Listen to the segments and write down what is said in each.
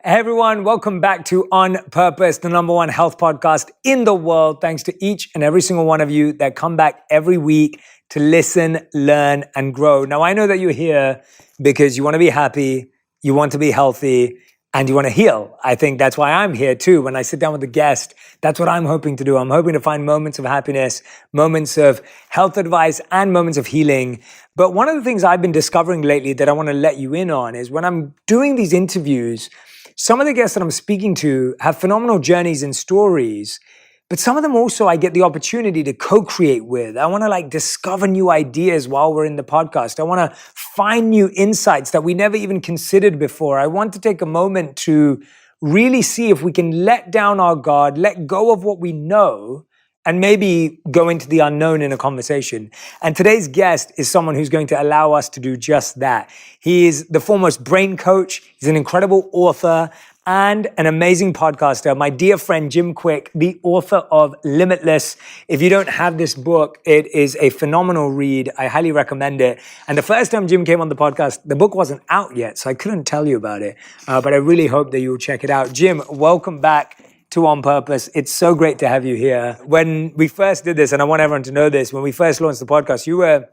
Hey everyone, welcome back to On Purpose, the #1 health podcast in the world. Thanks to each and every single one of you that come back every week to listen, learn, and grow. Now, I know that you're here because you want to be happy, you want to be healthy, and you want to heal. I think that's why I'm here too. When I sit down with a guest, that's what I'm hoping to do. I'm hoping to find moments of happiness, moments of health advice, and moments of healing. But one of the things I've been discovering lately that I want to let you in on is when I'm doing these interviews, some of the guests that I'm speaking to have phenomenal journeys and stories, but some of them also I get the opportunity to co-create with. I want to discover new ideas while we're in the podcast. I want to find new insights that we never even considered before. I want to take a moment to really see if we can let down our guard, let go of what we know, and maybe go into the unknown in a conversation. And today's guest is someone who's going to allow us to do just that. He is the foremost brain coach. He's an incredible author and an amazing podcaster. My dear friend, Jim Kwik, the author of Limitless. If you don't have this book, it is a phenomenal read. I highly recommend it. And the first time Jim came on the podcast, the book wasn't out yet, so I couldn't tell you about it. But I really hope that you'll check it out. Jim, welcome back to On Purpose. It's so great to have you here. When we first did this, and I want everyone to know this, when we first launched the podcast,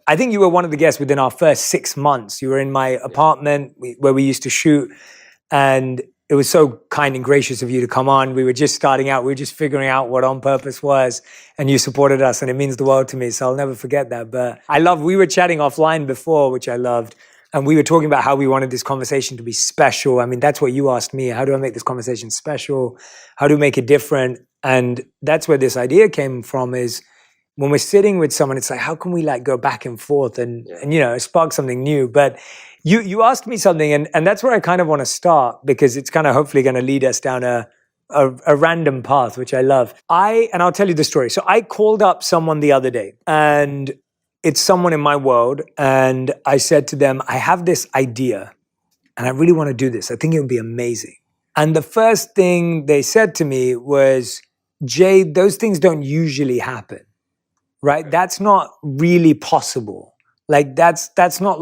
I think you were one of the guests within our first 6 months. You were in my apartment where we used to shoot, and it was so kind and gracious of you to come on. We were just starting out. We were just figuring out what On Purpose was, and you supported us, and it means the world to me, so I'll never forget that. But we were chatting offline before, which I loved, and we were talking about how we wanted this conversation to be special. I mean, that's what you asked me. How do I make this conversation special? How do we make it different? And that's where this idea came from, is when we're sitting with someone, it's like, how can we go back and forth and spark something new? But you asked me something, and that's where I kind of want to start, because it's kind of hopefully going to lead us down a random path, which I love. And I'll tell you the story. So I called up someone the other day, and it's someone in my world, and I said to them, I have this idea, and I really want to do this. I think it would be amazing. And the first thing they said to me was, Jay, those things don't usually happen, right? That's not really possible. That's not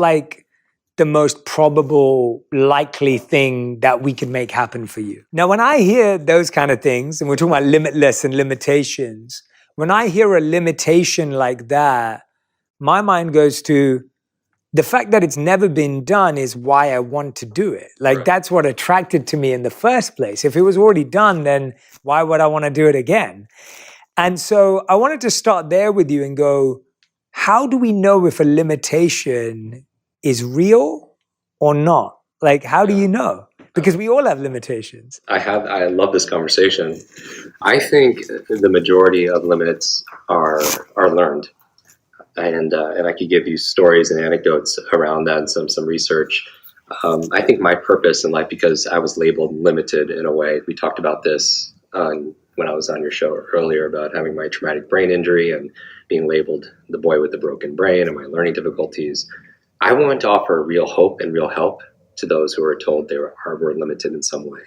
the most probable, likely thing that we can make happen for you. Now, when I hear those kind of things, and we're talking about limitless and limitations, when I hear a limitation like that, my mind goes to the fact that it's never been done is why I want to do it. Right. That's what attracted to me in the first place. If it was already done, then why would I want to do it again? And so I wanted to start there with you and go, how do we know if a limitation is real or not? How do you know? Because we all have limitations. I love this conversation. I think the majority of limits are learned. And I could give you stories and anecdotes around that and some research. I think my purpose in life, because I was labeled limited in a way, we talked about this when I was on your show earlier about having my traumatic brain injury and being labeled the boy with the broken brain and my learning difficulties. I want to offer real hope and real help to those who are told they were limited in some way.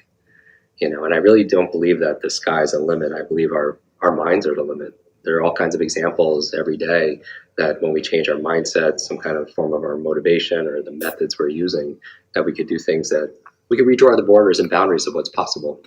And I really don't believe that the sky's a limit. I believe our minds are the limit. There are all kinds of examples every day that when we change our mindset, some kind of form of our motivation or the methods we're using, that we could do things that we could redraw the borders and boundaries of what's possible.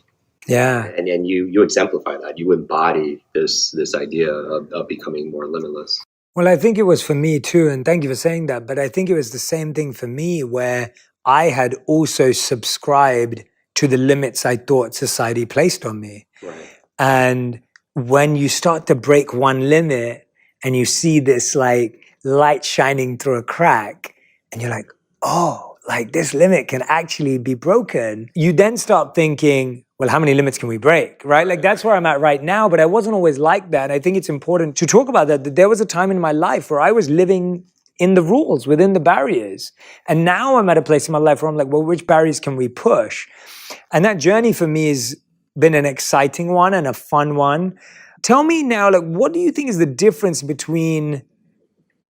Yeah. And you exemplify that. You embody this idea of becoming more limitless. Well, I think it was for me too, and thank you for saying that, but I think it was the same thing for me, where I had also subscribed to the limits I thought society placed on me. Right. And when you start to break one limit and you see this light shining through a crack, and you're like, oh, this limit can actually be broken, you then start thinking, well, how many limits can we break, right? That's where I'm at right now, but I wasn't always like that. I think it's important to talk about that there was a time in my life where I was living in the rules, within the barriers. And now I'm at a place in my life where I'm like, well, which barriers can we push? And that journey for me has been an exciting one and a fun one. Tell me now, what do you think is the difference between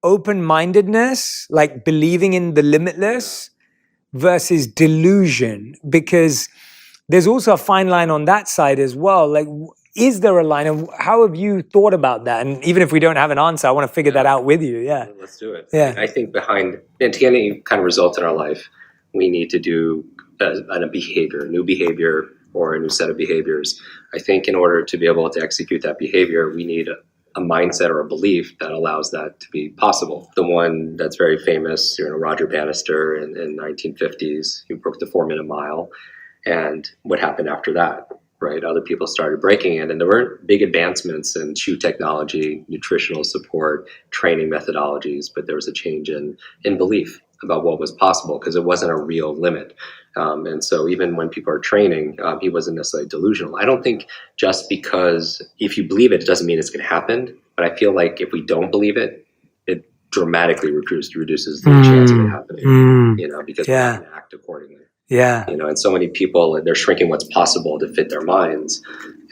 open-mindedness, believing in the limitless, versus delusion? Because there's also a fine line on that side as well. Is there a line? And how have you thought about that? And even if we don't have an answer, I want to figure that out with you. Yeah. Let's do it. Yeah. I think to get any kind of results in our life, we need to do a behavior, new behavior, or a new set of behaviors. I think in order to be able to execute that behavior, we need a mindset or a belief that allows that to be possible. The one that's very famous, Roger Bannister in 1950s, he broke the 4-minute mile. And what happened after that, right? Other people started breaking it, and there weren't big advancements in shoe technology, nutritional support, training methodologies, but there was a change in belief about what was possible because it wasn't a real limit. And so even when people are training, he wasn't necessarily delusional. I don't think just because if you believe it, it doesn't mean it's going to happen. But I feel like if we don't believe it, it dramatically reduces the chance of it happening, because we're not going to act accordingly. Yeah. And so many people, they're shrinking what's possible to fit their minds.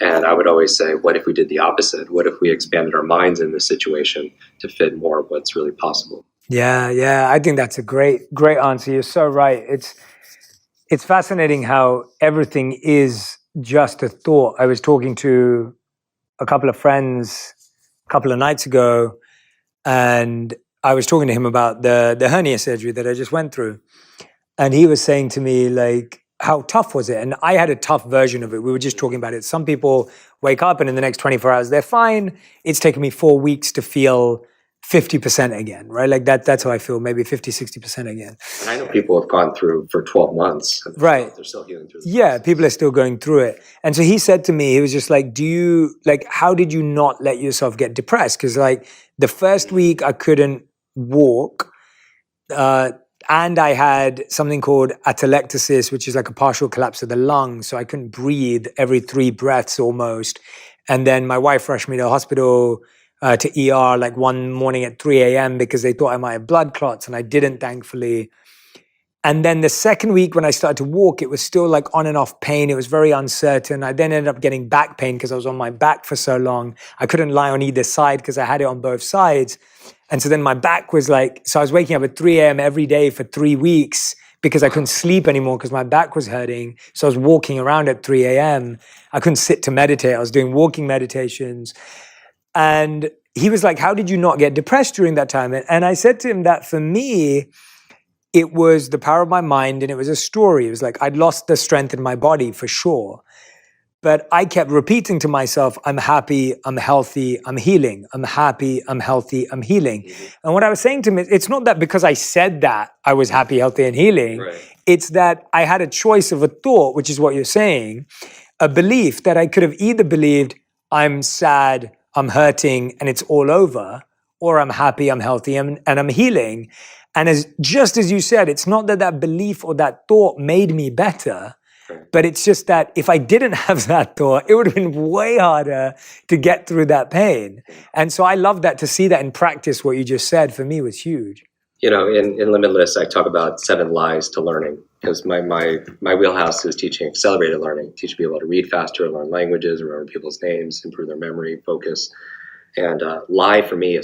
And I would always say, what if we did the opposite? What if we expanded our minds in this situation to fit more of what's really possible? Yeah. I think that's a great answer. You're so right. It's fascinating how everything is just a thought. I was talking to a couple of friends a couple of nights ago, and I was talking to him about the hernia surgery that I just went through. And he was saying to me, like, how tough was it? And I had a tough version of it. We were just talking about it. Some people wake up and in the next 24 hours, they're fine. It's taken me 4 weeks to feel 50% again, right? Like that's how I feel, maybe 50, 60% again. And I know people have gone through for 12 months. Right. They're still healing through Yeah, process. people are still going through it. And so he said to me, he was just like, how did you not let yourself get depressed? Because like the first week I couldn't walk, and I had something called atelectasis, which is like a partial collapse of the lungs. So I couldn't breathe every 3 breaths almost. And then my wife rushed me to the hospital, to ER like one morning at 3 a.m. because they thought I might have blood clots, and I didn't, thankfully. And then the second week when I started to walk, it was still like on and off pain. It was very uncertain. I then ended up getting back pain because I was on my back for so long. I couldn't lie on either side because I had it on both sides. And so then my back was so I was waking up at 3 a.m. every day for 3 weeks because I couldn't sleep anymore because my back was hurting. So I was walking around at 3 a.m. I couldn't sit to meditate. I was doing walking meditations. And he was like, how did you not get depressed during that time? And I said to him that for me, it was the power of my mind, and it was a story. It was like I'd lost the strength in my body for sure. But I kept repeating to myself, I'm happy, I'm healthy, I'm healing. I'm happy, I'm healthy, I'm healing. And what I was saying to him is, it's not that because I said that I was happy, healthy, and healing. Right. It's that I had a choice of a thought, which is what you're saying, a belief that I could have either believed I'm sad, I'm hurting, and it's all over, or I'm happy, I'm healthy, and I'm healing. And just as you said, it's not that belief or that thought made me better, but it's just that if I didn't have that thought, it would have been way harder to get through that pain. And so I love that, to see that in practice, what you just said, for me was huge. In Limitless, I talk about 7 lies to learning, because my wheelhouse is teaching accelerated learning, teach people to read faster, learn languages, remember people's names, improve their memory, focus. And lie for me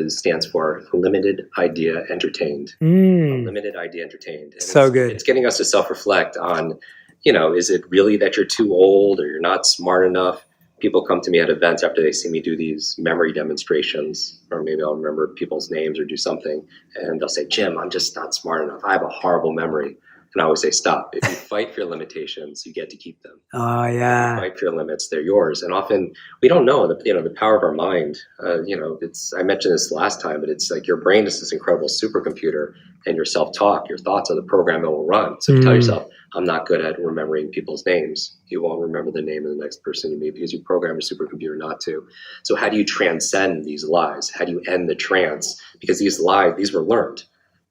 stands for limited idea entertained. Limited idea entertained. And So good. It's getting us to self-reflect on, is it really that you're too old or you're not smart enough? People come to me at events after they see me do these memory demonstrations, or maybe I'll remember people's names or do something, and they'll say, Jim, I'm just not smart enough. I have a horrible memory. And I always say, stop. If you fight for your limitations, you get to keep them. Oh, yeah. If you fight for your limits, they're yours. And often we don't know the power of our mind. I mentioned this last time, but it's like your brain is this incredible supercomputer, and your self-talk, your thoughts are the program it will run. So if you tell yourself, I'm not good at remembering people's names, you won't remember the name of the next person you meet because you program your supercomputer not to. So how do you transcend these lies? How do you end the trance? Because these lies, these were learned.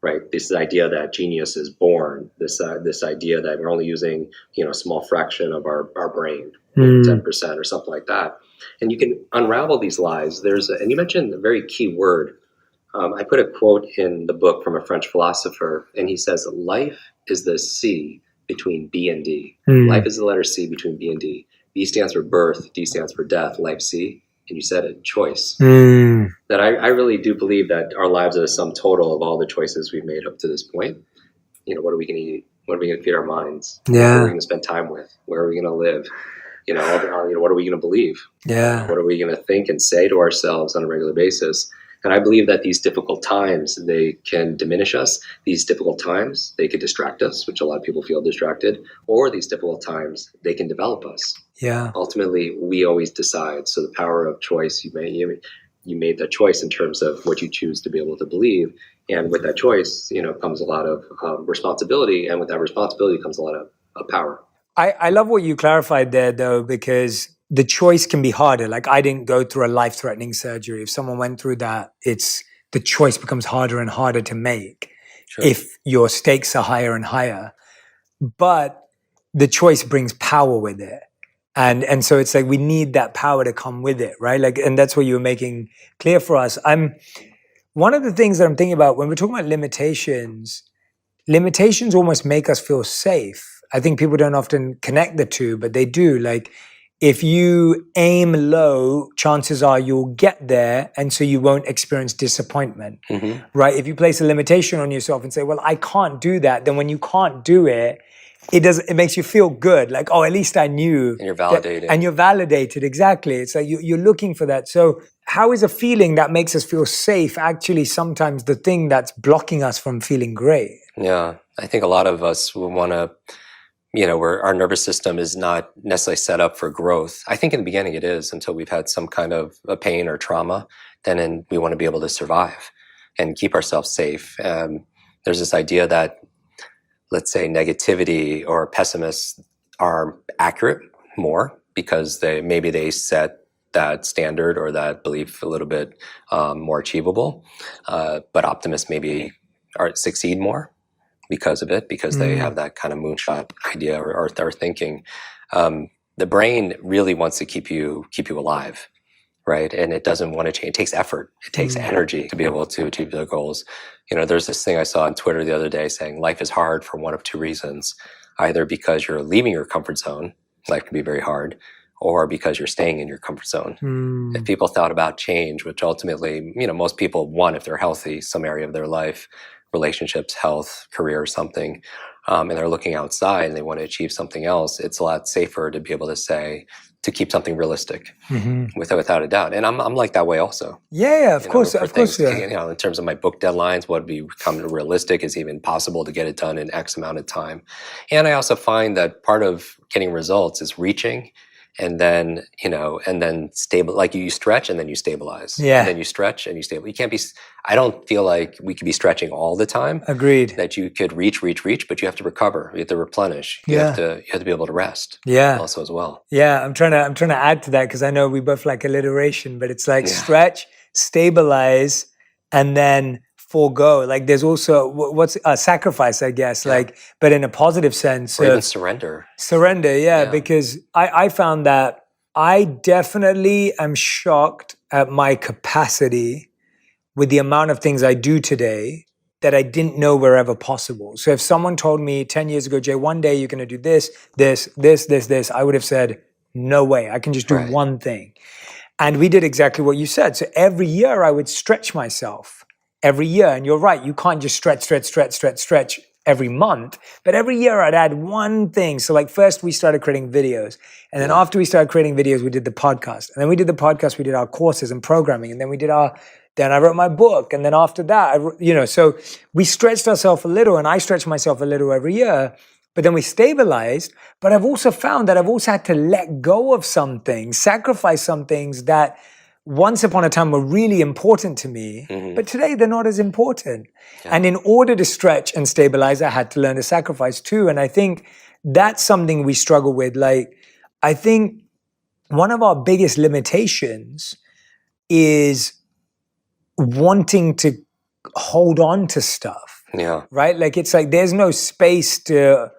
Right, this idea that genius is born, this idea that we're only using a small fraction of our brain, 10% or something like that, and you can unravel these lies. And you mentioned a very key word. I put a quote in the book from a French philosopher, and he says, "Life is the C between B and D. Life is the letter C between B and D. B stands for birth, D stands for death. Life C." And you said it, choice. That I really do believe that our lives are the sum total of all the choices we've made up to this point. What are we going to eat? What are we going to feed our minds? Yeah. Who are we going to spend time with? Where are we going to live? What are we going to believe? Yeah. What are we going to think and say to ourselves on a regular basis? And I believe that these difficult times, they can diminish us. These difficult times, they could distract us, which a lot of people feel distracted, or these difficult times, they can develop us. Yeah. Ultimately, we always decide. So the power of choice, you made that choice in terms of what you choose to be able to believe. And with that choice, comes a lot of responsibility. And with that responsibility comes a lot of power. I love what you clarified there, though, because the choice can be harder. Like, I didn't go through a life-threatening surgery. If someone went through that, the choice becomes harder and harder to make. Sure. If your stakes are higher and higher. But the choice brings power with it. And so it's like we need that power to come with it, right? Like, and that's what you were making clear for us. One of the things that I'm thinking about when we're talking about limitations almost make us feel safe. I think people don't often connect the two, but they do. Like, if you aim low, chances are you'll get there, and so you won't experience disappointment, right? If you place a limitation on yourself and say, well, I can't do that, then when you can't do it, it makes you feel good. Like, oh, at least I knew. And you're validated. And you're validated, exactly. It's like you're looking for that. So how is a feeling that makes us feel safe actually sometimes the thing that's blocking us from feeling great? Yeah, I think a lot of us will want to, where our nervous system is not necessarily set up for growth. I think in the beginning it is until we've had some kind of a pain or trauma. Then we want to be able to survive and keep ourselves safe. There's this idea that, let's say, negativity or pessimists are accurate more because they set that standard or that belief a little bit more achievable. But optimists maybe succeed more because of it, because they have that kind of moonshot idea or thinking. The brain really wants to keep you alive, right? And it doesn't want to change. It takes effort. It takes energy to be able to achieve their goals. There's this thing I saw on Twitter the other day saying life is hard for one of two reasons. Either because you're leaving your comfort zone, life can be very hard, or because you're staying in your comfort zone. If people thought about change, which ultimately, most people want if they're healthy, some area of their life, relationships, health, career, or something, and they're looking outside and they want to achieve something else, it's a lot safer to be able to keep something realistic, without a doubt. And I'm like that way also. Yeah, of course. In terms of my book deadlines, what become realistic is even possible to get it done in X amount of time. And I also find that part of getting results is reaching. And then, and then stable, like you stretch and then you stabilize. Yeah. And then you stretch and you stabilize. You can't be, I don't feel like we could be stretching all the time. Agreed. That you could reach, but you have to recover. You have to replenish. You have to be able to rest. Yeah. Also as well. Yeah. I'm trying to add to that because I know we both like alliteration, but it's like stretch, stabilize, and then forego. Like there's also what's a sacrifice, I guess, but in a positive sense. Or even surrender. Because I found that I definitely am shocked at my capacity with the amount of things I do today that I didn't know were ever possible. So if someone told me 10 years ago, Jay, one day you're going to do this, I would have said, no way, I can just do one thing. And we did exactly what you said. So every year I would stretch myself. Every year, and you're right, you can't just stretch every month, but every year I'd add one thing. So like first we started creating videos, and then after we started creating videos, we did the podcast, and then we did the podcast, we did our courses and programming, and then then I wrote my book, and then after that, so we stretched ourselves a little, and I stretched myself a little every year, but then we stabilized. But I've also found that I've also had to let go of some things, sacrifice some things that once upon a time were really important to me, but today they're not as important. Yeah. And in order to stretch and stabilize, I had to learn to sacrifice too. And I think that's something we struggle with. Like, I think one of our biggest limitations is wanting to hold on to stuff. Yeah. Right? Like, it's like there's no space to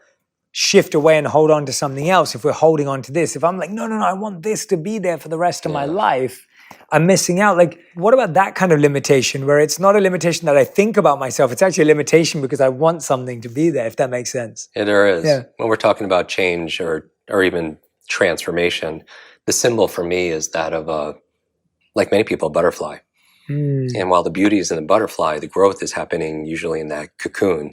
shift away and hold on to something else if we're holding on to this. If I'm like, no, I want this to be there for the rest of my life, I'm missing out. Like, what about that kind of limitation where it's not a limitation that I think about myself, it's actually a limitation because I want something to be there, if that makes sense? Yeah, there is. Yeah. When we're talking about change or even transformation, the symbol for me is that of like many people, a butterfly. And while the beauty is in the butterfly, the growth is happening usually in that cocoon,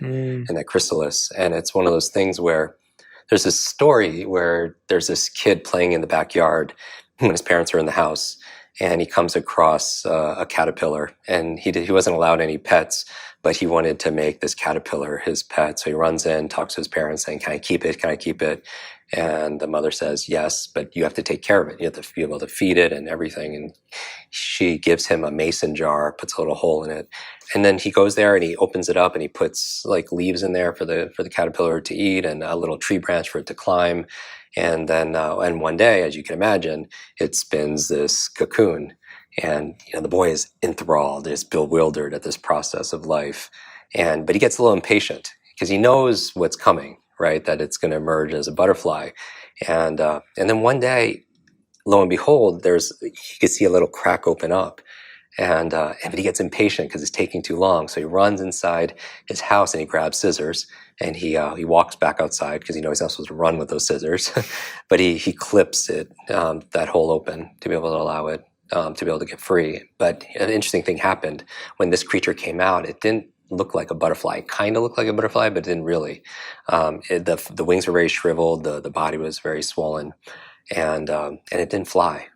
in that chrysalis. And it's one of those things where there's this story where there's this kid playing in the backyard when his parents are in the house. and he comes across a caterpillar, and he wasn't allowed any pets, but he wanted to make this caterpillar his pet. So he runs in, talks to his parents, saying, "Can I keep it? Can I keep it?" And the mother says, "Yes, but you have to take care of it. You have to be able to feed it and everything." And she gives him a mason jar, puts a little hole in it, and then he goes there and he opens it up and he puts like leaves in there for the caterpillar to eat, and a little tree branch for it to climb. And then and one day, as you can imagine, it spins this cocoon, and the boy is enthralled, is bewildered at this process of life, but he gets a little impatient because he knows what's coming, right? That it's going to emerge as a butterfly, and then one day, lo and behold, you can see a little crack open up, but he gets impatient because it's taking too long. So he runs inside his house and he grabs scissors, and he walks back outside because he knows he's not supposed to run with those scissors, but he clips it, that hole open, to be able to allow it to be able to get free. But an interesting thing happened when this creature came out. It didn't look like a butterfly. It kind of looked like a butterfly, but it didn't really. The wings were very shriveled. The body was very swollen, and it didn't fly.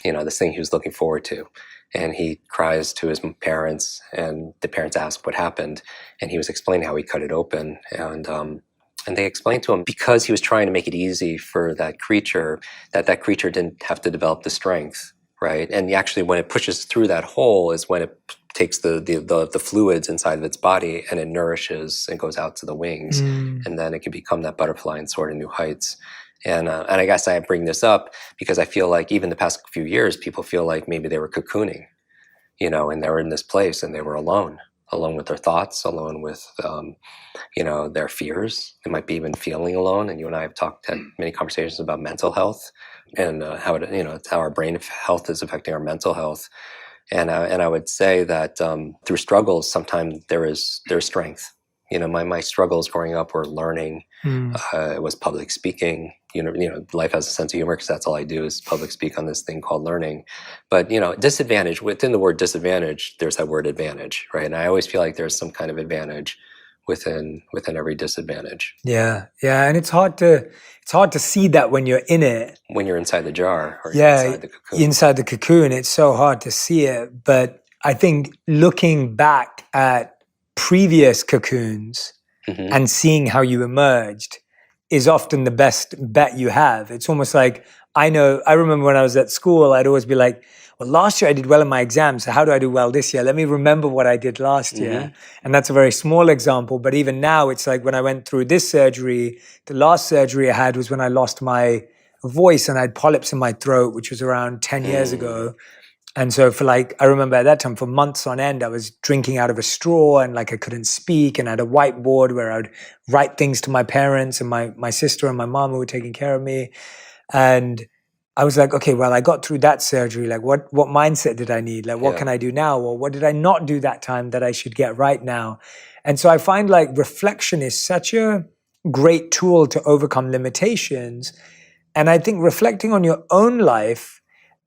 This thing he was looking forward to. And he cries to his parents, and the parents ask what happened, and he was explaining how he cut it open, and they explained to him, because he was trying to make it easy for that creature didn't have to develop the strength, right? And actually, when it pushes through that hole is when it takes the fluids inside of its body, and it nourishes and goes out to the wings, and then it can become that butterfly and soar to new heights. And I guess I bring this up because I feel like even the past few years, people feel like maybe they were cocooning, and they were in this place and they were alone with their thoughts, alone with, their fears. They might be even feeling alone. And you and I have had many conversations about mental health and how our brain health is affecting our mental health. And I would say that through struggles, sometimes there's strength. My struggles growing up were learning. It was public speaking. Life has a sense of humor because that's all I do is public speak on this thing called learning. But disadvantage, within the word disadvantage, there's that word advantage, right? And I always feel like there's some kind of advantage within every disadvantage. Yeah, and it's hard to see that when you're in it. When you're inside the jar or inside the cocoon. Inside the cocoon, it's so hard to see it. But I think looking back at previous cocoons and seeing how you emerged is often the best bet you have. It's almost like, I remember when I was at school, I'd always be like, well, last year I did well in my exams, so how do I do well this year? Let me remember what I did last year. And that's a very small example, but even now it's like when I went through this surgery, the last surgery I had was when I lost my voice and I had polyps in my throat, which was around 10 years ago. And so I remember at that time, for months on end, I was drinking out of a straw and I couldn't speak, and I had a whiteboard where I would write things to my parents and my sister and my mom who were taking care of me. And I was like, okay, well, I got through that surgery. What mindset did I need? What can I do now? Or what did I not do that time that I should get right now? And so I find reflection is such a great tool to overcome limitations. And I think reflecting on your own life,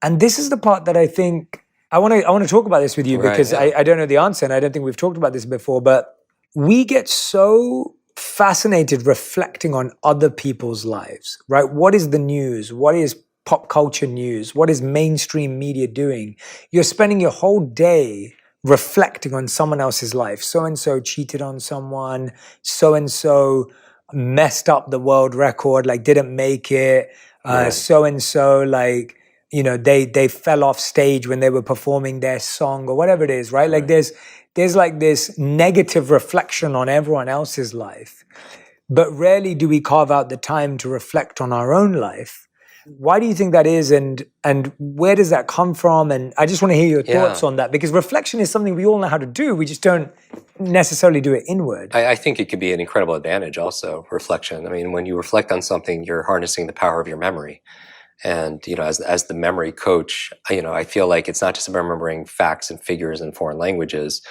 and this is the part that I think I want to talk about this with you, because I don't know the answer, and I don't think we've talked about this before, but we get so fascinated reflecting on other people's lives, right? What is the news? What is pop culture news? What is mainstream media doing? You're spending your whole day reflecting on someone else's life. So-and-so cheated on someone. So-and-so messed up the world record, didn't make it. So-and-so, they fell off stage when they were performing their song or whatever it is, right? There's this negative reflection on everyone else's life, but rarely do we carve out the time to reflect on our own life. Why do you think that is, and where does that come from? And I just want to hear your thoughts on that, because reflection is something we all know how to do. We just don't necessarily do it inward. I think it could be an incredible advantage also, reflection. I mean, when you reflect on something, you're harnessing the power of your memory. And, as the memory coach, I feel like it's not just about remembering facts and figures in foreign languages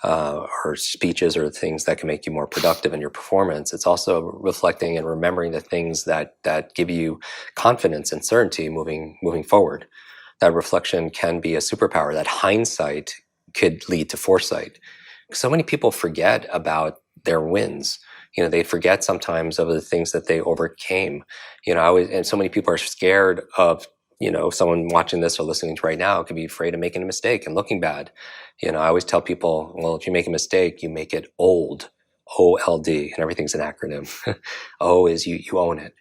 or speeches or things that can make you more productive in your performance. It's also reflecting and remembering the things that give you confidence and certainty moving forward. That reflection can be a superpower. That hindsight could lead to foresight. So many people forget about their wins. They forget sometimes of the things that they overcame. And so many people are scared of someone watching this or listening to right now could be afraid of making a mistake and looking bad. I always tell people, well, if you make a mistake, you make it old, OLD, and everything's an acronym. O is you own it.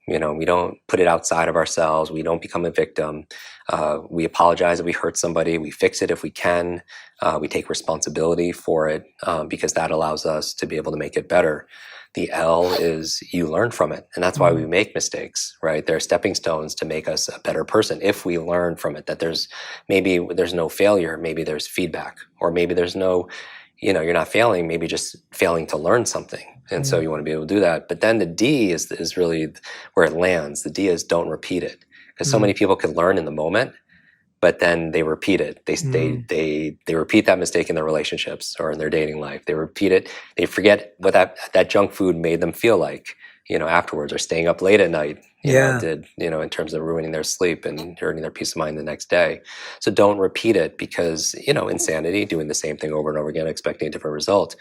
We don't put it outside of ourselves. We don't become a victim. We apologize if we hurt somebody. We fix it if we can. We take responsibility for it because that allows us to be able to make it better. The L is you learn from it. And that's why we make mistakes, right? They're stepping stones to make us a better person if we learn from it, that there's no failure, maybe there's feedback, or maybe there's no, you're not failing, maybe just failing to learn something. And so you want to be able to do that. But then the D is really where it lands. The D is don't repeat it. Because so many people can learn in the moment, but then they repeat it. They repeat that mistake in their relationships or in their dating life. They repeat it. They forget what that junk food made them feel like, afterwards, or staying up late at night, in terms of ruining their sleep and hurting their peace of mind the next day. So don't repeat it because, insanity, doing the same thing over and over again, expecting a different result.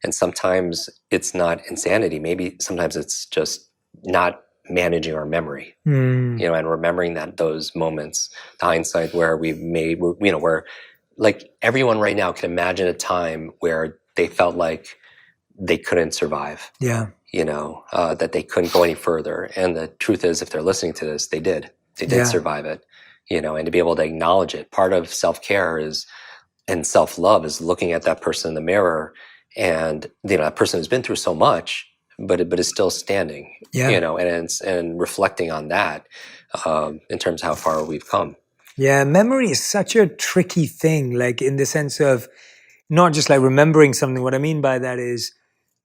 And sometimes it's not insanity. Maybe sometimes it's just not managing our memory, and remembering those moments, the hindsight where we've made, where like everyone right now can imagine a time where they felt like they couldn't survive. That they couldn't go any further. And the truth is, if they're listening to this, they did survive it, and to be able to acknowledge it. Part of self-care and self-love is looking at that person in the mirror and, that person has been through so much, but is still standing, and reflecting on that in terms of how far we've come. Yeah, memory is such a tricky thing, like in the sense of not just like remembering something. What I mean by that is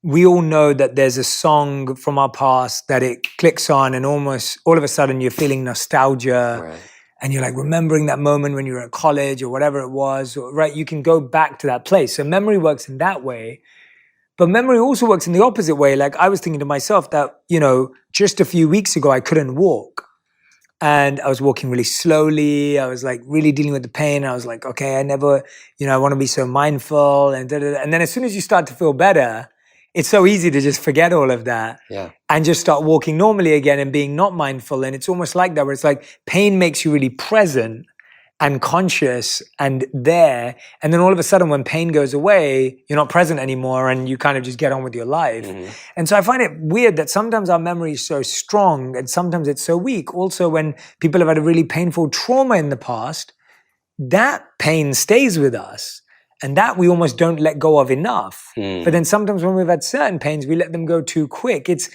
we all know that there's a song from our past that it clicks on and almost all of a sudden you're feeling nostalgia. Right. And you're like remembering that moment when you were at college or whatever it was, right? You can go back to that place. So memory works in that way. But memory also works in the opposite way. Like I was thinking to myself that, just a few weeks ago, I couldn't walk. And I was walking really slowly. I was like really dealing with the pain. I was like, okay, I want to be so mindful. And then as soon as you start to feel better, it's so easy to just forget all of that and just start walking normally again and being not mindful. And it's almost like that, where it's like pain makes you really present and conscious and there. And then all of a sudden when pain goes away, you're not present anymore and you kind of just get on with your life. Mm-hmm. And so I find it weird that sometimes our memory is so strong and sometimes it's so weak. Also, when people have had a really painful trauma in the past, that pain stays with us. And that we almost don't let go of enough. But then sometimes when we've had certain pains, we let them go too quick. It's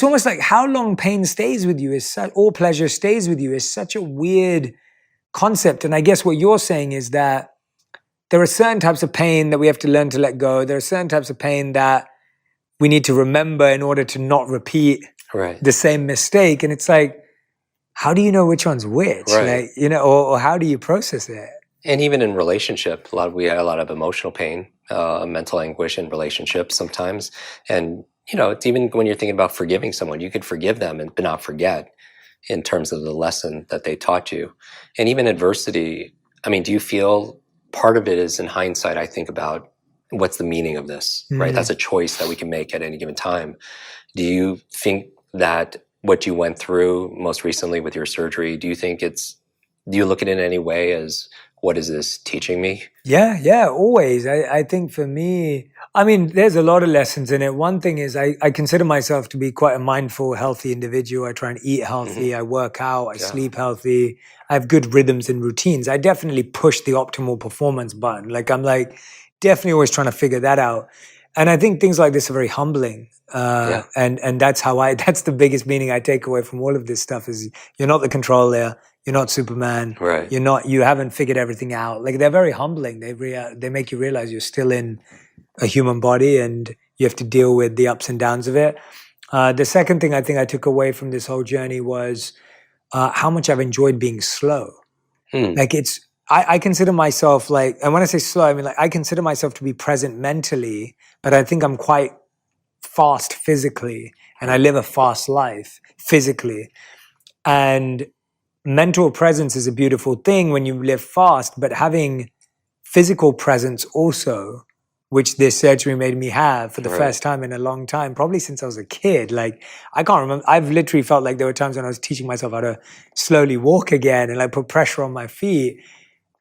almost like how long pain stays with you or pleasure stays with you is such a weird concept. And I guess what you're saying is that there are certain types of pain that we have to learn to let go. There are certain types of pain that we need to remember in order to not repeat the same mistake. And it's like, how do you know which one's which? Right. Like, or how do you process it? And even in relationship, we have a lot of emotional pain, mental anguish in relationships sometimes. And, it's even when you're thinking about forgiving someone, you could forgive them but not forget in terms of the lesson that they taught you. And even adversity, do you feel part of it is in hindsight, I think about what's the meaning of this, right? That's a choice that we can make at any given time. Do you think that what you went through most recently with your surgery, do you look at it in any way as, what is this teaching me? Yeah, always. I think for me, there's a lot of lessons in it. One thing is I consider myself to be quite a mindful, healthy individual. I try and eat healthy. I work out. I sleep healthy. I have good rhythms and routines. I definitely push the optimal performance button. Like I'm definitely always trying to figure that out. And I think things like this are very humbling. And that's that's the biggest meaning I take away from all of this stuff is you're not the controller. You're not Superman. Right. You haven't figured everything out. Like they're very humbling. They make you realize you're still in a human body and you have to deal with the ups and downs of it. The second thing I think I took away from this whole journey was how much I've enjoyed being slow. Like I consider myself and when I say slow, I consider myself to be present mentally, but I think I'm quite fast physically and I live a fast life physically. And mental presence is a beautiful thing when you live fast, but having physical presence also which this surgery made me have for the Right. first time in a long time, probably since I was a kid. Like, I can't remember. I've literally felt like there were times when I was teaching myself how to slowly walk again and like put pressure on my feet.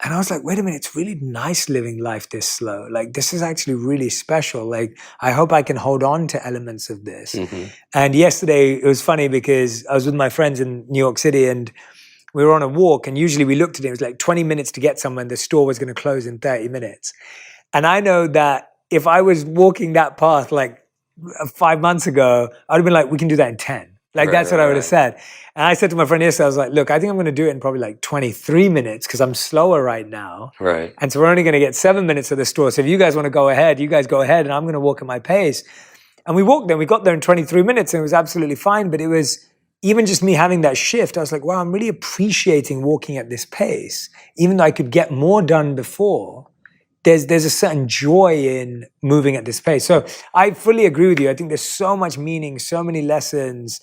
And I was like, wait a minute, it's really nice living life this slow. Like, this is actually really special. Like, I hope I can hold on to elements of this. Mm-hmm. And yesterday, it was funny because I was with my friends in New York City and we were on a walk. And usually we looked at it, it was like 20 minutes to get somewhere and the store was going to close in 30 minutes. And I know that if I was walking that path like 5 months ago, I'd have been like, we can do that in 10. Like, that's what I would have said. And I said to my friend yesterday, I was like, look, I think I'm going to do it in probably like 23 minutes because I'm slower right now. Right. And so we're only going to get 7 minutes to the store. So if you guys want to go ahead, you guys go ahead and I'm going to walk at my pace. And we walked there. We got there in 23 minutes and it was absolutely fine. But it was even just me having that shift. I was like, wow, I'm really appreciating walking at this pace. Even though I could get more done before, there's a certain joy in moving at this pace. So I fully agree with you. I think there's so much meaning, so many lessons.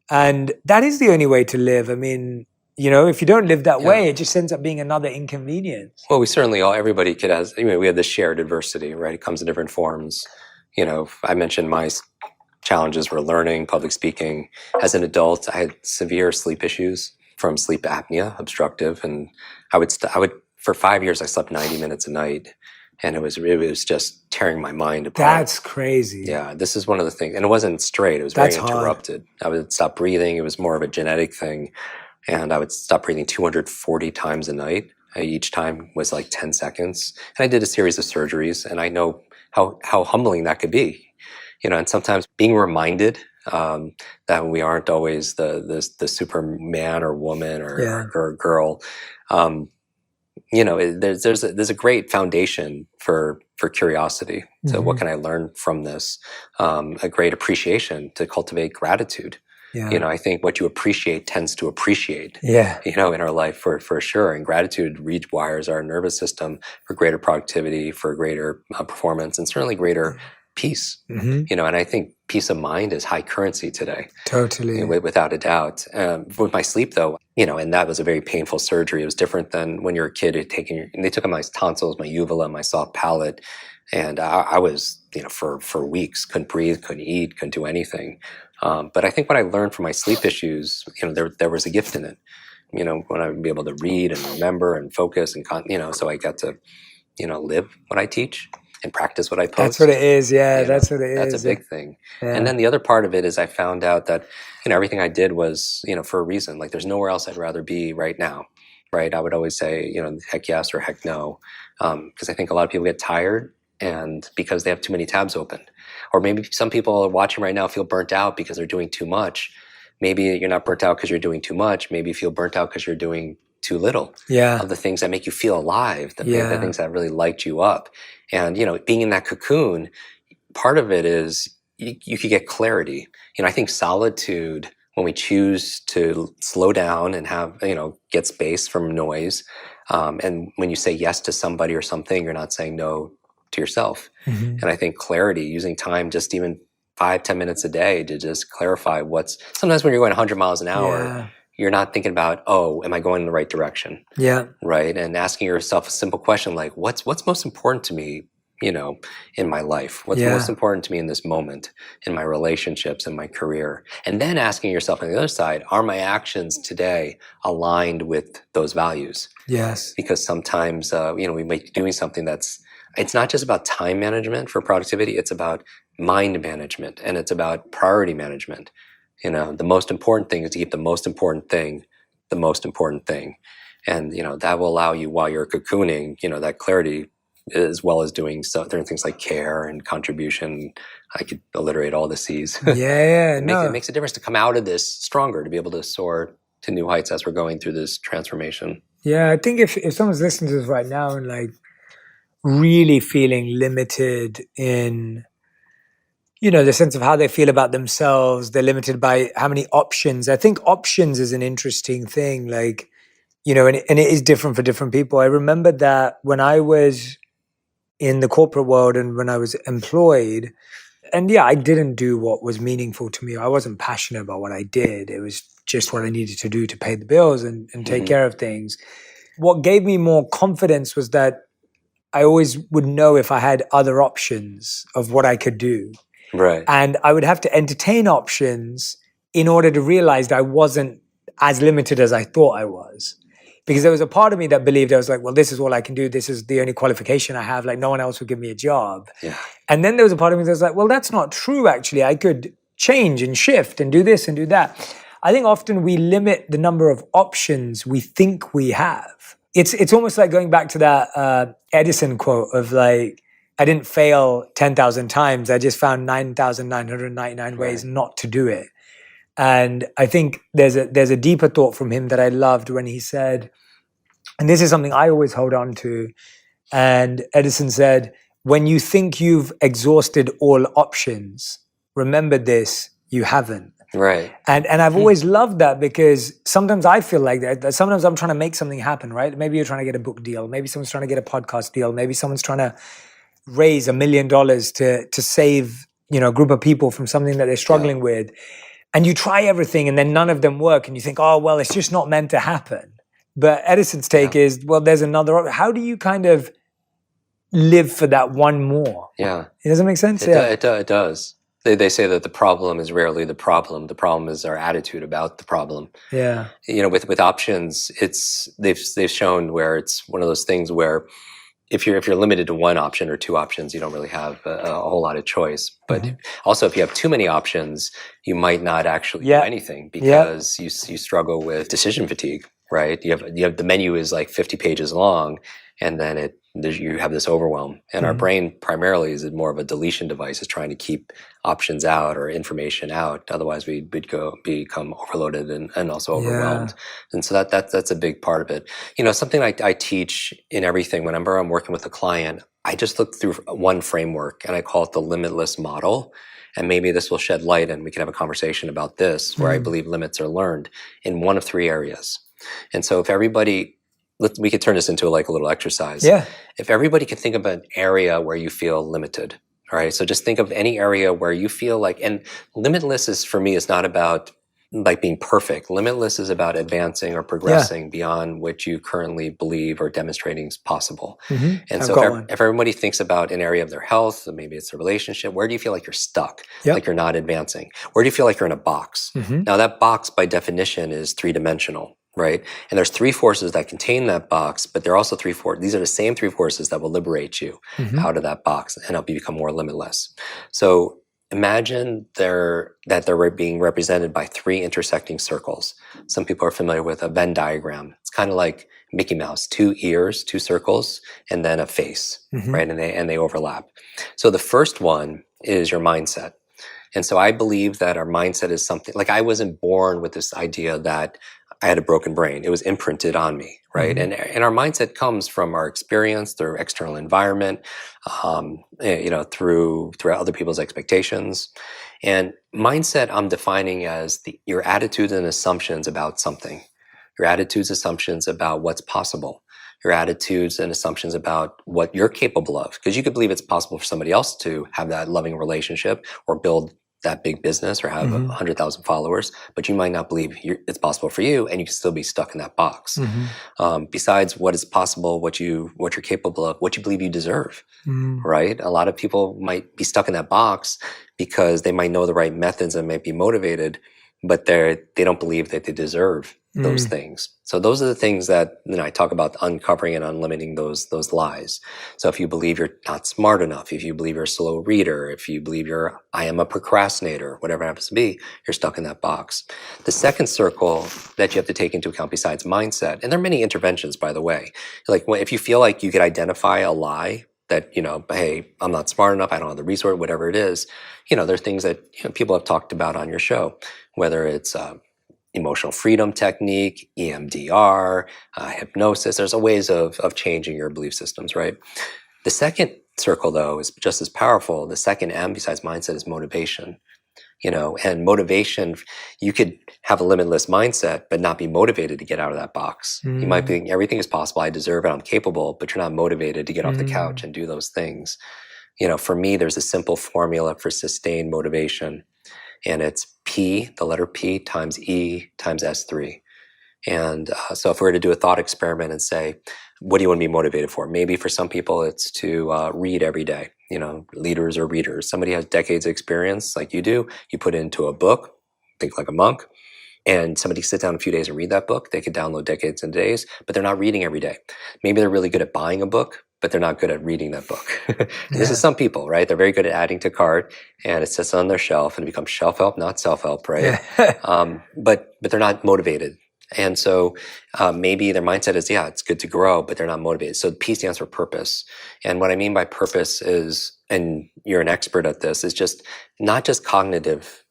And that is the only way to live. I mean, you know, if you don't live that way, it just ends up being another inconvenience. Well, we certainly everybody could have, we have this shared adversity, right? It comes in different forms. You know, I mentioned my challenges were learning, public speaking. As an adult, I had severe sleep issues from sleep apnea, obstructive. And I would, for 5 years, I slept 90 minutes a night. And it was just tearing my mind apart. That's crazy. Yeah, this is one of the things. And it wasn't straight. It was very interrupted. I would stop breathing. It was more of a genetic thing. And I would stop breathing 240 times a night. Each time was like 10 seconds. And I did a series of surgeries. And I know how humbling that could be. You know, and sometimes being reminded that we aren't always the superman or woman or girl. You know, there's a great foundation for curiosity. So what can I learn from this? A great appreciation to cultivate gratitude. Yeah. You know, I think what you appreciate tends to appreciate. Yeah. You know, in our life for sure. And gratitude rewires our nervous system for greater productivity, for greater performance, and certainly greater peace. You know, and I think peace of mind is high currency today. Totally. You know, without a doubt. With my sleep though, you know, and that was a very painful surgery. It was different than when you're a kid and they took my tonsils, my uvula, my soft palate. And I was, you know, for weeks, couldn't breathe, couldn't eat, couldn't do anything. But I think what I learned from my sleep issues, you know, there was a gift in it. You know, when I would be able to read and remember and focus and, you know, so I got to, you know, live what I teach and practice what I post. That's what it is. Yeah, that's what it is. That's a big thing. Yeah. And then the other part of it is I found out that, you know, everything I did was, you know, for a reason. Like there's nowhere else I'd rather be right now, right? I would always say, you know, heck yes or heck no. Because I think a lot of people get tired and because they have too many tabs open. Or maybe some people are watching right now feel burnt out because they're doing too much. Maybe you're not burnt out because you're doing too much. Maybe you feel burnt out because you're doing too little of the things that make you feel alive, the things that really light you up. And, you know, being in that cocoon, part of it is you could get clarity. You know, I think solitude, when we choose to slow down and have, you know, get space from noise, and when you say yes to somebody or something, you're not saying no to yourself. And I think clarity, using time, just even 5-10 minutes a day to just clarify sometimes when you're going 100 miles an hour, you're not thinking about, oh, am I going in the right direction? Yeah. Right. And asking yourself a simple question like, what's most important to me, you know, in my life? What's most important to me in this moment, in my relationships, in my career? And then asking yourself on the other side, are my actions today aligned with those values? Yes. Because sometimes, you know, we might be doing something it's not just about time management for productivity, it's about mind management and it's about priority management. You know, the most important thing is to keep the most important thing the most important thing. And, you know, that will allow you while you're cocooning, you know, that clarity as well as doing certain things like care and contribution. I could alliterate all the C's. It makes a difference to come out of this stronger, to be able to soar to new heights as we're going through this transformation. Yeah, I think if someone's listening to this right now and like really feeling limited in, you know, the sense of how they feel about themselves, they're limited by how many options. I think options is an interesting thing, like, you know, and it is different for different people. I remember that when I was in the corporate world and when I was employed, and I didn't do what was meaningful to me. I wasn't passionate about what I did. It was just what I needed to do to pay the bills and take care of things. What gave me more confidence was that I always would know if I had other options of what I could do. Right. And I would have to entertain options in order to realize that I wasn't as limited as I thought I was. Because there was a part of me that believed, I was like, well, this is all I can do. This is the only qualification I have. Like, no one else will give me a job. Yeah. And then there was a part of me that was like, well, that's not true, actually. I could change and shift and do this and do that. I think often we limit the number of options we think we have. It's almost like going back to that Edison quote of like, I didn't fail 10,000 times. I just found 9,999 ways not to do it. And I think there's a deeper thought from him that I loved when he said, and this is something I always hold on to, and Edison said, when you think you've exhausted all options, remember this, you haven't. Right. And I've always loved that, because sometimes I feel like that. Sometimes I'm trying to make something happen, right? Maybe you're trying to get a book deal. Maybe someone's trying to get a podcast deal. Maybe someone's trying to raise $1 million to save, a group of people from something that they're struggling with. And you try everything and then none of them work. And you think, oh, well, it's just not meant to happen. But Edison's take is, well, there's another. How do you kind of live for that one more? Yeah. It doesn't make sense? It does. They say that the problem is rarely the problem. The problem is our attitude about the problem. Yeah. With options, they've shown where it's one of those things where if you're limited to one option or two options, you don't really have a whole lot of choice. But also, if you have too many options, you might not actually do anything, because you struggle with decision fatigue, right? You have the menu is like 50 pages long, and then you have this overwhelm. And our brain primarily is more of a deletion device, is trying to keep options out or information out. Otherwise, we'd become overloaded and also overwhelmed. And so that's a big part of it. Something I teach in everything, whenever I'm working with a client, I just look through one framework and I call it the limitless model. And maybe this will shed light and we can have a conversation about this, where I believe limits are learned in one of three areas. And so if we could turn this into like a little exercise. Yeah. If everybody could think of an area where you feel limited, all right? So just think of any area where you feel like, and limitless for me is not about like being perfect. Limitless is about advancing or progressing beyond what you currently believe or demonstrating is possible. And so if everybody thinks about an area of their health, maybe it's a relationship, where do you feel like you're stuck? Like you're not advancing? Where do you feel like you're in a box? Now that box by definition is three-dimensional. Right? And there's three forces that contain that box, but there are also these are the same three forces that will liberate you out of that box and help you become more limitless. So imagine they're being represented by three intersecting circles. Some people are familiar with a Venn diagram. It's kind of like Mickey Mouse, 2 ears, 2 circles, and then a face, right? And they overlap. So the first one is your mindset. And so I believe that our mindset is something, like I wasn't born with this idea that I had a broken brain. It was imprinted on me, right? And our mindset comes from our experience, through external environment, through other people's expectations. And mindset I'm defining as your attitudes and assumptions about something. Your attitudes, assumptions about what's possible. Your attitudes and assumptions about what you're capable of. Because you could believe it's possible for somebody else to have that loving relationship or build that big business or have 100,000 followers, but you might not believe it's possible for you, and you can still be stuck in that box. Besides what is possible, what you're capable of, what you believe you deserve, right? A lot of people might be stuck in that box because they might know the right methods and might be motivated, but they don't believe that they deserve those things. So those are the things that I talk about, uncovering and unlimiting those lies. So if you believe you're not smart enough, if you believe you're a slow reader, if you believe I am a procrastinator, whatever it happens to be, you're stuck in that box. The second circle that you have to take into account besides mindset, and there are many interventions, by the way, like if you feel like you could identify a lie that, hey, I'm not smart enough, I don't have the resource, whatever it is, there are things that people have talked about on your show, whether it's emotional freedom technique, EMDR, hypnosis. There's ways of changing your belief systems, right? The second circle, though, is just as powerful. The second M, besides mindset, is motivation. And motivation, you could have a limitless mindset, but not be motivated to get out of that box. You might think everything is possible, I deserve it, I'm capable, but you're not motivated to get off the couch and do those things. For me, there's a simple formula for sustained motivation, and it's P, the letter P, times E times S3. And so if we were to do a thought experiment and say, what do you want to be motivated for? Maybe for some people it's to read every day. Leaders or readers. Somebody has decades of experience like you do. You put it into a book, think like a monk, and somebody sit down a few days and read that book. They could download decades and days, but they're not reading every day. Maybe they're really good at buying a book, but they're not good at reading that book. This is some people, right? They're very good at adding to cart, and it sits on their shelf and it becomes shelf help, not self-help, right? But they're not motivated. And so maybe their mindset is, yeah, it's good to grow, but they're not motivated. So P stands for purpose. And what I mean by purpose is, and you're an expert at this, is just not just cognitive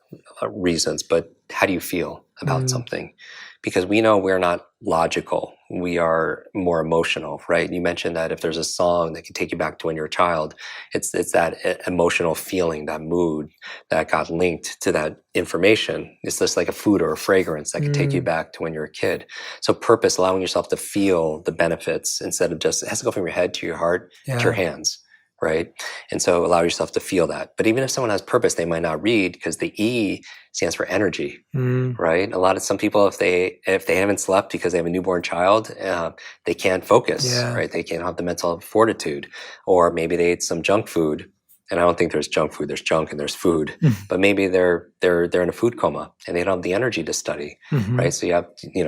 reasons, but how do you feel about something? Because we know we're not logical. We are more emotional, right? You mentioned that if there's a song that can take you back to when you're a child, it's that emotional feeling, that mood that got linked to that information. It's just like a food or a fragrance that can take you back to when you're a kid. So purpose, allowing yourself to feel the benefits instead of just, it has to go from your head to your heart to your hands. Right? And so allow yourself to feel that. But even if someone has purpose, they might not read because the E stands for energy, right? Some people, if they haven't slept because they have a newborn child, they can't focus, right? They can't have the mental fortitude. Or maybe they ate some junk food. And I don't think there's junk food. There's junk and there's food. But maybe they're in a food coma and they don't have the energy to study, right? So you have,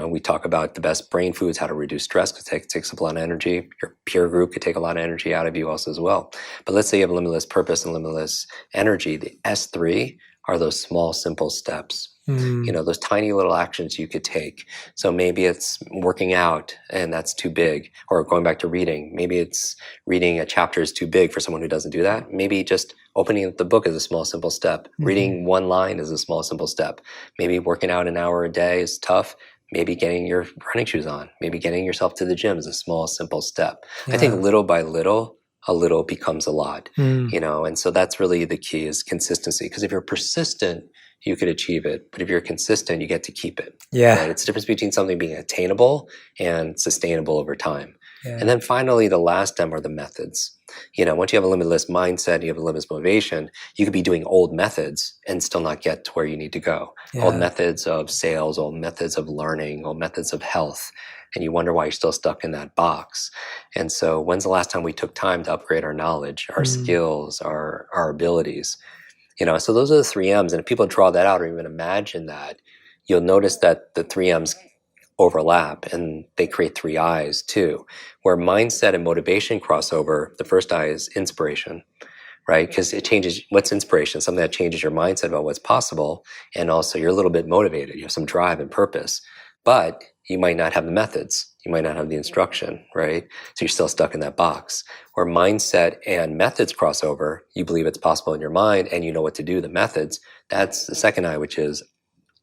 we talk about the best brain foods, how to reduce stress, because it takes up a lot of energy. Your peer group could take a lot of energy out of you also as well. But let's say you have limitless purpose and limitless energy. The S3 are those small, simple steps. Those tiny little actions you could take. So maybe it's working out and that's too big, or going back to reading. Maybe it's reading a chapter is too big for someone who doesn't do that. Maybe just opening the book is a small, simple step. Reading one line is a small, simple step. Maybe working out an hour a day is tough. Maybe getting your running shoes on. Maybe getting yourself to the gym is a small, simple step. I think little by little, a little becomes a lot, and so that's really the key, is consistency. Because if you're persistent, you could achieve it. But if you're consistent, you get to keep it. Right? It's the difference between something being attainable and sustainable over time. And then finally, the last M are the methods. Once you have a limitless mindset, you have a limitless motivation, you could be doing old methods and still not get to where you need to go. Old methods of sales, old methods of learning, old methods of health. And you wonder why you're still stuck in that box. And so when's the last time we took time to upgrade our knowledge, our skills, our abilities? So those are the 3 M's. And if people draw that out or even imagine that, you'll notice that the 3 M's overlap and they create 3 I's too, where mindset and motivation cross over. The first I is inspiration, right? Because it changes. What's inspiration? Something that changes your mindset about what's possible. And also you're a little bit motivated. You have some drive and purpose, but you might not have the methods. You might not have the instruction, right? So you're still stuck in that box. Where mindset and methods cross over, you believe it's possible in your mind and you know what to do, the methods. That's the second I, which is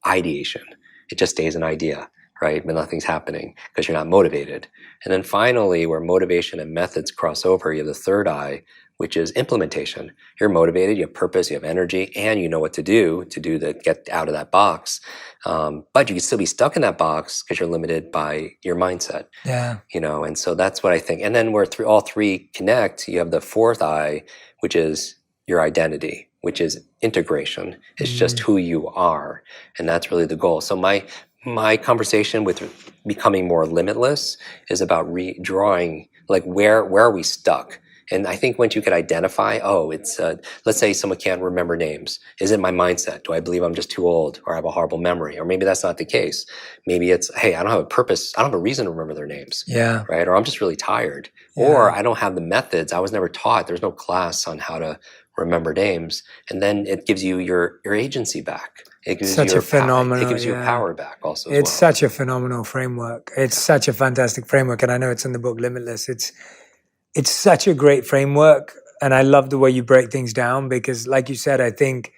ideation. It just stays an idea, right? But nothing's happening because you're not motivated. And then finally, where motivation and methods cross over, you have the third I, which is implementation. You're motivated, you have purpose, you have energy, and you know what to do get out of that box. But you can still be stuck in that box because you're limited by your mindset. And so that's what I think. And then where all 3 connect, you have the fourth I, which is your identity, which is integration. It's just who you are. And that's really the goal. So my conversation with becoming more limitless is about redrawing, like where are we stuck? And I think once you could identify, it's, let's say someone can't remember names. Is it my mindset? Do I believe I'm just too old or I have a horrible memory? Or maybe that's not the case. Maybe it's, hey, I don't have a purpose. I don't have a reason to remember their names. Right? Or I'm just really tired. Or I don't have the methods. I was never taught. There's no class on how to remember names. And then it gives you your agency back. It gives Such you a phenomenal, it gives you power back also. It's such a phenomenal framework. It's such a fantastic framework. And I know it's in the book Limitless. It's such a great framework, and I love the way you break things down because, like you said, I think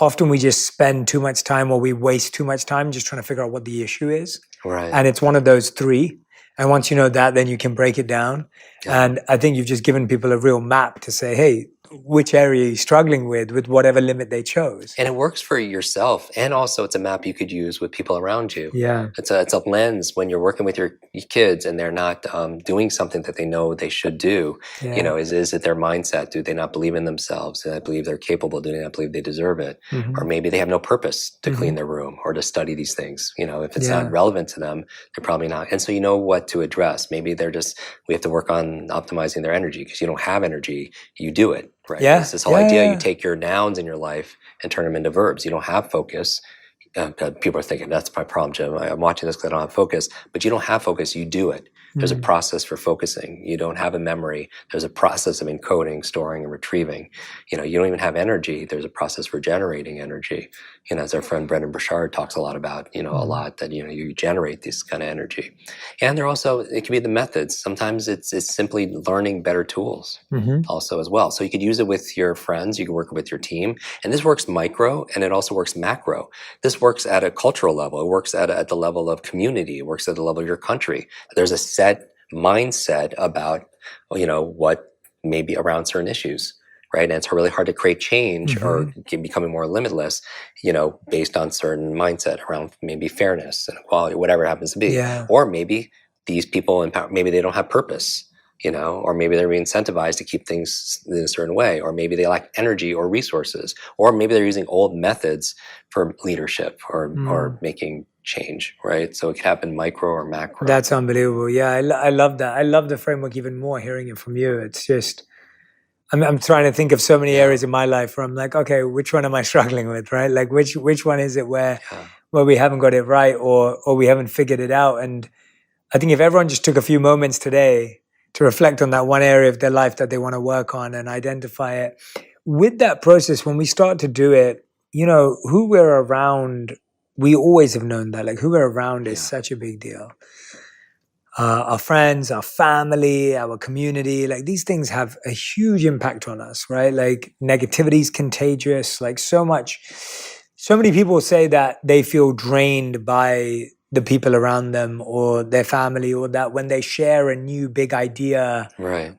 often we just spend too much time or we waste too much time just trying to figure out what the issue is. Right. And it's one of those 3. And once you know that, then you can break it down. And I think you've just given people a real map to say, hey, which area you're struggling with whatever limit they chose. And it works for yourself. And also it's a map you could use with people around you. Yeah. It's a lens when you're working with your kids and they're not doing something that they know they should do. Yeah. You know, is it their mindset? Do they not believe in themselves? Do they not believe they're capable? Do they not believe they deserve it? Mm-hmm. Or maybe they have no purpose to Mm-hmm. clean their room or to study these things. You know, if it's Yeah. not relevant to them, they're probably not. And so you know what to address. Maybe they're just, we have to work on optimizing their energy because you don't have energy, you do it. Right. Yeah. It's this whole Yeah, idea, yeah. you take your nouns in your life and turn them into verbs. You don't have focus. People are thinking, that's my problem, Jim. I'm watching this because I don't have focus. But you don't have focus, you do it. There's a process for focusing. You don't have a memory. There's a process of encoding, storing, and retrieving. You know, you don't even have energy. There's a process for generating energy. You know, as our friend Brendan Burchard talks a lot about, you know, a lot that, you know, you generate this kind of energy. And there also, it can be the methods. Sometimes it's simply learning better tools also as well. So you could use it with your friends. You can work with your team. And this works micro and it also works macro. This works at a cultural level. It works at the level of community. It works at the level of your country. There's a set mindset about, you know, what may be around certain issues, right? And it's really hard to create change or becoming more limitless, you know, based on certain mindset around maybe fairness and equality, whatever it happens to be. Yeah. Or maybe these people in power, maybe they don't have purpose, you know, or maybe they're being incentivized to keep things in a certain way, or maybe they lack energy or resources, or maybe they're using old methods for leadership or making change, right? So it could happen micro or macro. That's unbelievable. Yeah, I love that. I love the framework even more hearing it from you. It's just, I'm trying to think of so many areas in my life where I'm like, okay, which one am I struggling with, right? Like which one is it where we haven't got it right or we haven't figured it out? And I think if everyone just took a few moments today to reflect on that one area of their life that they want to work on and identify it, with that process, when we start to do it, you know, who we're around, we always have known that, like who we're around is such a big deal. Our friends, our family, our community, like these things have a huge impact on us, right? Like negativity is contagious, like so many people say that they feel drained by the people around them or their family, or that when they share a new big idea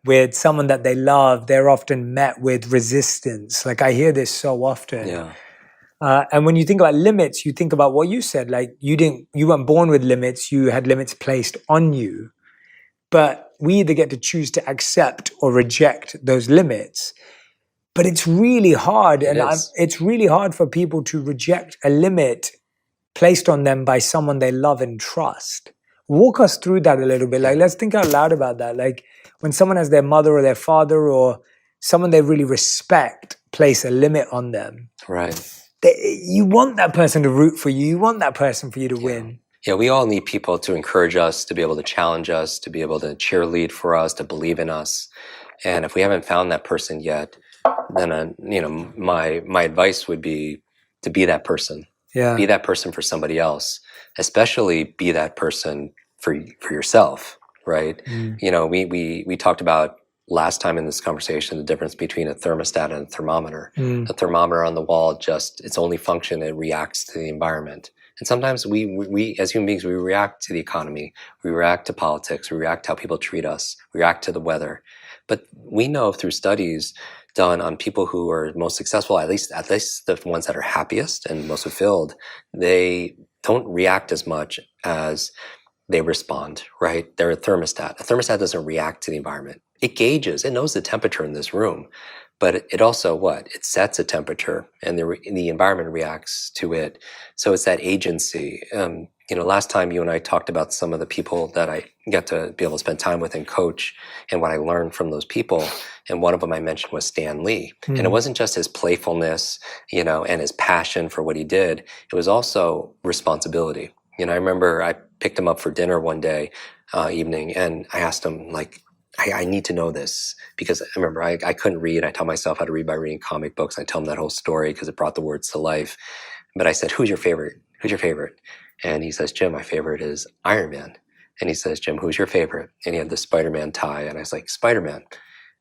with someone that they love, they're often met with resistance. Like I hear this so often. Yeah. And when you think about limits, you think about what you said, like you weren't born with limits, you had limits placed on you. But we either get to choose to accept or reject those limits. But it's really hard. It's really hard for people to reject a limit placed on them by someone they love and trust. Walk us through that a little bit. Like, let's think out loud about that. Like when someone has their mother or their father or someone they really respect place a limit on them. Right. You want that person to root for you. You want that person for you to win. Yeah, we all need people to encourage us, to be able to challenge us, to be able to cheerlead for us, to believe in us. And if we haven't found that person yet, then you know, my advice would be to be that person. Yeah. Be that person for somebody else. Especially be that person for yourself, right? You know, we talked about last time in this conversation the difference between a thermostat and a thermometer. A thermometer on the wall, just its only function, it reacts to the environment. And sometimes we as human beings, we react to the economy, we react to politics, we react to how people treat us, we react to the weather. But we know through studies done on people who are most successful, at least the ones that are happiest and most fulfilled, they don't react as much as they respond, right? They're a thermostat. A thermostat doesn't react to the environment. It gauges, it knows the temperature in this room, but it also it sets a temperature and the environment reacts to it. So it's that agency. You know, last time you and I talked about some of the people that I get to be able to spend time with and coach and what I learned from those people. And one of them I mentioned was Stan Lee. And it wasn't just his playfulness, you know, and his passion for what he did. It was also responsibility. You know, I remember I picked him up for dinner one day, evening, and I asked him, like, I need to know this, because I remember I couldn't read. I taught myself how to read by reading comic books. I tell him that whole story because it brought the words to life. But I said, who's your favorite? Who's your favorite? And he says, Jim, my favorite is Iron Man. And he says, Jim, who's your favorite? And he had the Spider-Man tie. And I was like, Spider-Man.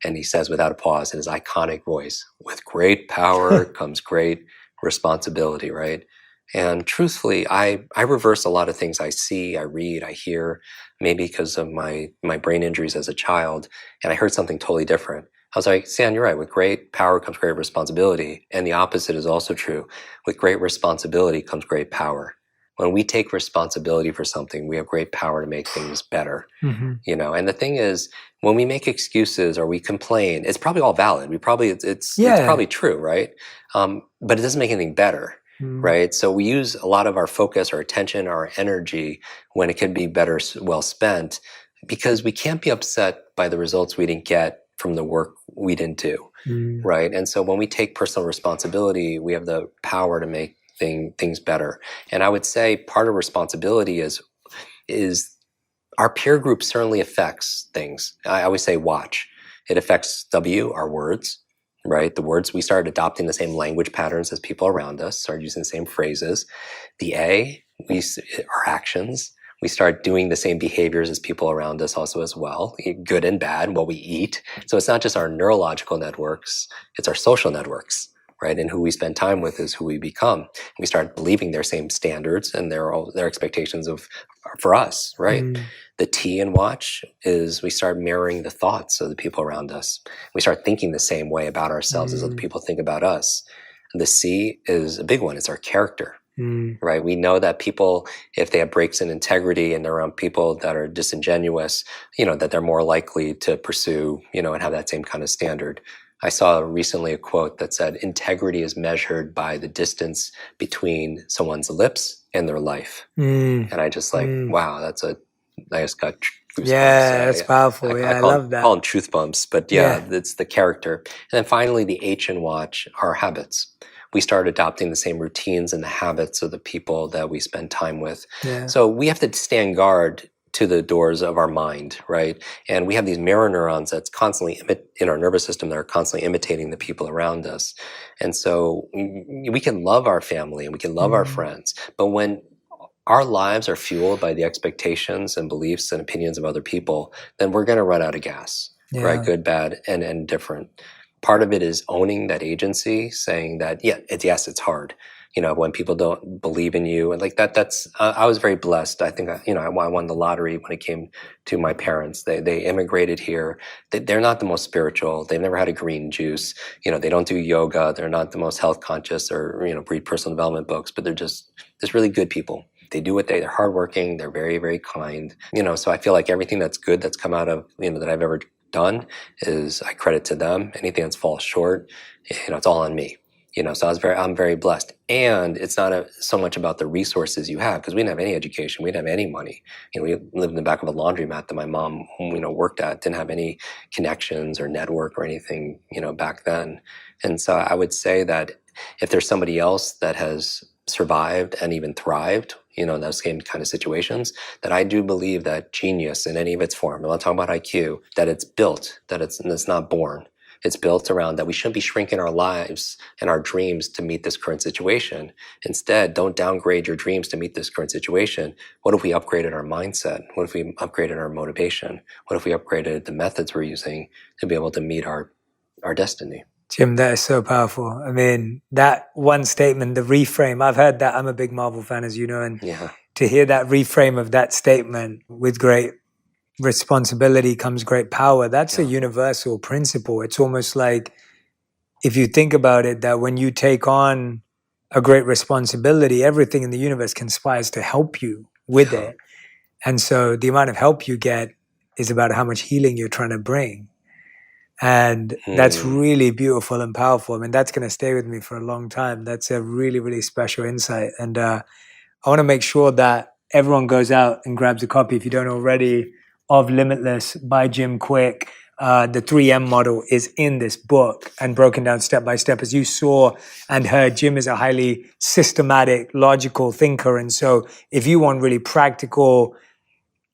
And he says, without a pause, in his iconic voice, with great power comes great responsibility, right? And truthfully, I reverse a lot of things I see, I read, I hear, maybe because of my brain injuries as a child. And I heard something totally different. I was like, Stan, you're right. With great power comes great responsibility. And the opposite is also true. With great responsibility comes great power. When we take responsibility for something, we have great power to make things better. Mm-hmm. You know, and the thing is, when we make excuses or we complain, it's probably all valid. It's probably true, right? But it doesn't make anything better, right? So we use a lot of our focus, our attention, our energy when it could be better, well spent, because we can't be upset by the results we didn't get from the work we didn't do, right? And so when we take personal responsibility, we have the power to make things better. And I would say part of responsibility is our peer group certainly affects things. I always say watch. It affects our words, right? The words, we started adopting the same language patterns as people around us, started using the same phrases. The our actions. We start doing the same behaviors as people around us also as well, good and bad, what we eat. So it's not just our neurological networks, it's our social networks, right? And who we spend time with is who we become. We start believing their same standards and their expectations for us, right? The T in watch is we start mirroring the thoughts of the people around us. We start thinking the same way about ourselves as other people think about us. And the C is a big one. It's our character, right? We know that people, if they have breaks in integrity and they're around people that are disingenuous, that they're more likely to pursue, and have that same kind of standard. I saw recently a quote that said, integrity is measured by the distance between someone's lips and their life. And I just wow, I just got goosebumps. Yeah, that's powerful. I love that. I call them truth bumps, but it's the character. And then finally, the H in watch are habits. We start adopting the same routines and the habits of the people that we spend time with. Yeah. So we have to stand guard to the doors of our mind, right? And we have these mirror neurons that's constantly in our nervous system that are constantly imitating the people around us. And so we can love our family and we can love our friends, but when our lives are fueled by the expectations and beliefs and opinions of other people, then we're going to run out of gas, right? Good, bad, and indifferent. Part of it is owning that agency, saying that, it's hard. When people don't believe in you and like that, I was very blessed. I think, I won the lottery when it came to my parents. They immigrated here. They're not the most spiritual. They've never had a green juice. They don't do yoga. They're not the most health conscious or, read personal development books, but they're just really good people. They do they're hardworking. They're very, very kind. So I feel like everything that's good that's come out of, that I've ever done is I credit to them. Anything that's falls short, it's all on me. So I'm very blessed. And it's not so much about the resources you have, because we didn't have any education. We didn't have any money. We lived in the back of a laundromat that my mom, worked at, didn't have any connections or network or anything, back then. And so I would say that if there's somebody else that has survived and even thrived, those same kind of situations, that I do believe that genius in any of its form, I'm not talking about IQ, that it's built, that it's not born. It's built around that we shouldn't be shrinking our lives and our dreams to meet this current situation. Instead, don't downgrade your dreams to meet this current situation. What if we upgraded our mindset? What if we upgraded our motivation? What if we upgraded the methods we're using to be able to meet our destiny? Jim, that is so powerful. I mean, that one statement, the reframe, I've heard that. I'm a big Marvel fan, as you know, and to hear that reframe of that statement, with great responsibility comes great power, that's a universal principle. It's almost like, if you think about it, that when you take on a great responsibility, everything in the universe conspires to help you with it. And so the amount of help you get is about how much healing you're trying to bring. And that's really beautiful and powerful. I mean, that's going to stay with me for a long time. That's a really, really special insight. And I want to make sure that everyone goes out and grabs a copy, if you don't already, of Limitless by Jim Kwik. The 3M model is in this book and broken down step by step. As you saw and heard, Jim is a highly systematic, logical thinker. And so if you want really practical,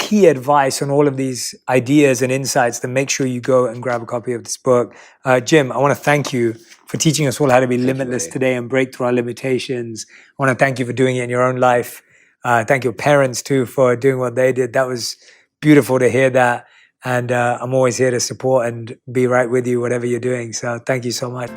key advice on all of these ideas and insights, then make sure you go and grab a copy of this book. Jim, I want to thank you for teaching us all how to be limitless today and break through our limitations. I want to thank you for doing it in your own life. Thank your parents too for doing what they did. That was beautiful to hear that. And I'm always here to support and be right with you, whatever you're doing. So thank you so much.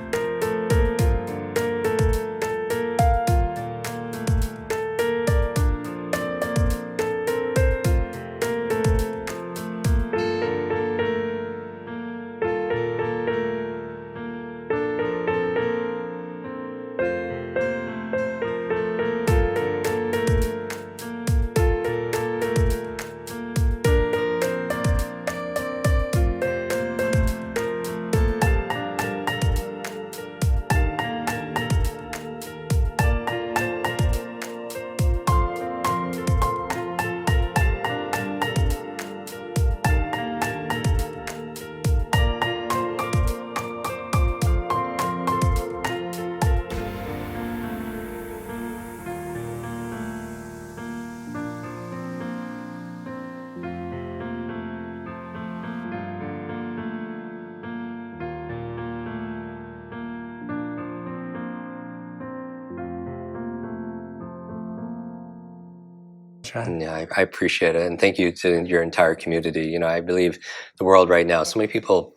right? Yeah, I appreciate it. And thank you to your entire community. You know, I believe the world right now, so many people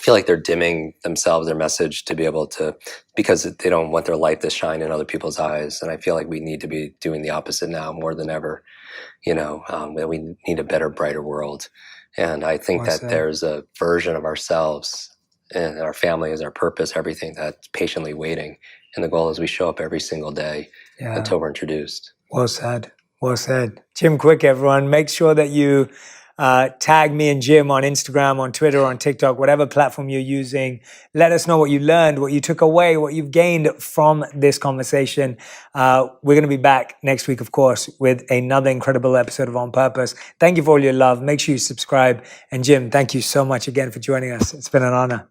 feel like they're dimming themselves, their message to be able to, because they don't want their light to shine in other people's eyes. And I feel like we need to be doing the opposite now more than ever. You know, that we need a better, brighter world. And I think Well that said. there's a version of ourselves and our family is our purpose, everything that's patiently waiting. And the goal is we show up every single day Yeah. until we're introduced. Well said. Well said. Jim Kwik, everyone. Make sure that you tag me and Jim on Instagram, on Twitter, on TikTok, whatever platform you're using. Let us know what you learned, what you took away, what you've gained from this conversation. We're going to be back next week, of course, with another incredible episode of On Purpose. Thank you for all your love. Make sure you subscribe. And Jim, thank you so much again for joining us. It's been an honor.